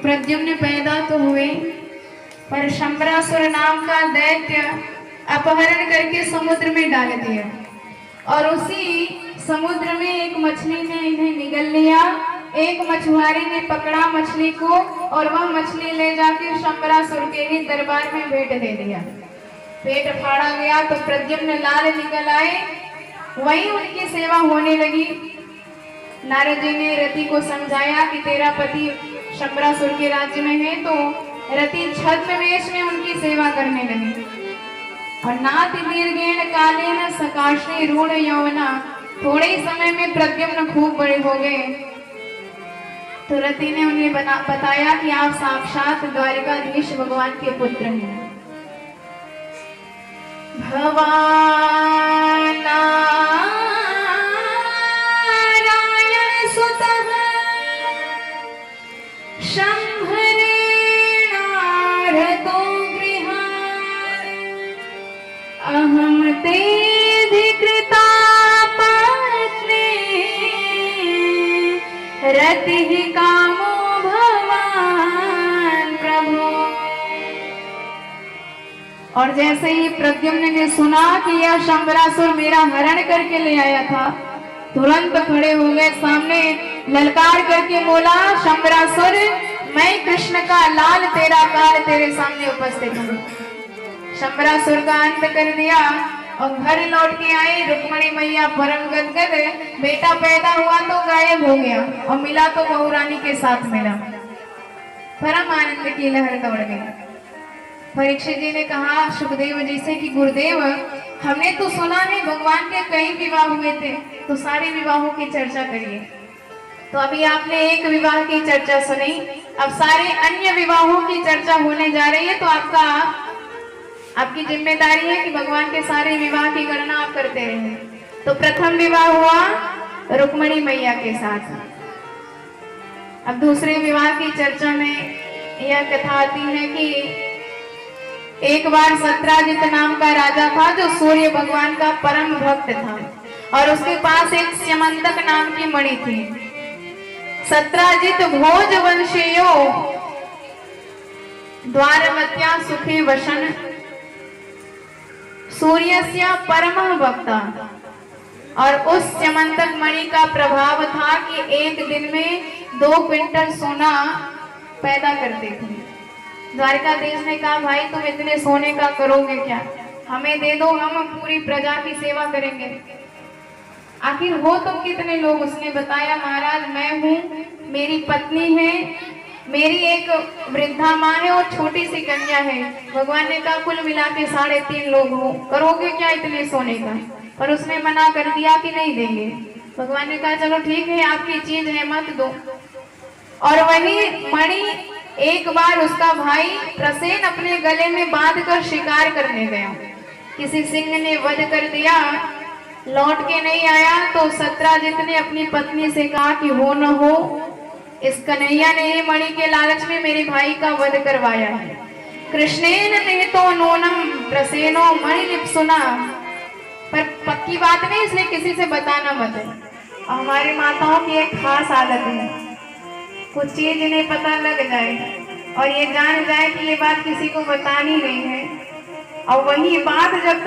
प्रद्युम्न पैदा तो हुए, पर शंबरासुर नाम का दैत्य अपहरण करके समुद्र में डाल दिया और उसी समुद्र में एक मछली ने इन्हें निगल लिया। एक मछुआरे ने पकड़ा मछली को और वह मछली ले जाकर शंबरासुर के ही दरबार में भेंट दे दिया। पेट फाड़ा गया तो प्रद्युम्न लाल निकल आए, वहीं उनकी सेवा होने लगी। नारद जी ने रति को समझाया कि तेरा पति शंबरासुर के राज्य में है, तो रति छद्मवेश में उनकी सेवा करने लगी। और नाति दीर्घेण कालेन सकाशे रूढ़ यौवना, थोड़े ही समय में प्रद्युम्न खूब बड़े हो गए। तो रति ने उन्हें बताया कि आप साक्षात द्वारिकाधीश भगवान के पुत्र हैं। भगवान नारायण सुतः शंभरेणार्हतो गृहान् अहं तेऽधिकृता पत्नी रतिः कामो भवान् प्रभु। और जैसे ही प्रद्युम्न ने सुना कि यह शंबरासुर मेरा हरण करके ले आया था, तुरंत खड़े हो गए सामने, ललकार करके बोला, शंबरासुर मैं कृष्ण का लाल तेरा काल तेरे सामने उपस्थित हूँ। शंबरासुर का अंत कर दिया और घर लौट के आई। रुक्मणी मैया परम गदगद, बेटा पैदा हुआ तो गायब हो गया और मिला तो बहू रानी के साथ मिला। परम आनंद की लहर दौड़ गई। परीक्षित जी ने कहा सुखदेव जी से कि गुरुदेव, हमने तो सुना है भगवान के कई विवाह हुए थे, तो सारे विवाहों की चर्चा करिए। तो अभी आपने एक विवाह की चर्चा सुनी, अब सारे अन्य विवाहों की चर्चा होने जा रही है। तो आपकी जिम्मेदारी है कि भगवान के सारे विवाह की गणना आप करते रहे। तो प्रथम विवाह हुआ रुक्मणी मैया के साथ। अब दूसरे विवाह की चर्चा में यह कथा आती है कि एक बार सत्राजित नाम का राजा था, जो सूर्य भगवान का परम भक्त था और उसके पास एक स्यमंतक नाम की मणि थी। सत्राजित भोज वंशीयो द्वारवत्या सुखे वशन सूर्यस्य परमः भक्ता। और उस स्यमंतक मणि का प्रभाव था कि एक दिन में 2 क्विंटल सोना पैदा करते थे। द्वारकाधीश ने कहा, भाई तुम इतने सोने का करोगे क्या, हमें दे दो, हम पूरी प्रजा की सेवा करेंगे। आखिर हो तो कितने लोग? उसने बताया, महाराज मैं हूँ, मेरी पत्नी है, मेरी एक वृद्धा माँ है और छोटी सी कन्या है। भगवान ने कहा कुल मिला के 3.5 लोग हो, करोगे क्या इतने सोने का? पर उसने मना कर दिया कि नहीं देंगे। भगवान ने कहा चलो ठीक है, आपकी चीज है, मत दो। और वही मणि एक बार उसका भाई प्रसेन अपने गले में बांध कर शिकार करने गया, किसी सिंह ने वध कर दिया, लौट के नहीं आया। तो सत्राजित ने अपनी पत्नी से कहा कि हो न हो, इस कन्हैया ने ही मणि के लालच में मेरे भाई का वध करवाया है। कृष्णेन निहितो नूनम प्रसेनो मणि लिप्सुना। पर पक्की बात नहीं, इसलिए किसी से बताना मत है। हमारी माताओं की एक खास आदत है, कुछ चीज इन्हें पता लग जाए और ये जान जाए कि ये बात किसी को बतानी नहीं है, और वही बात जब तक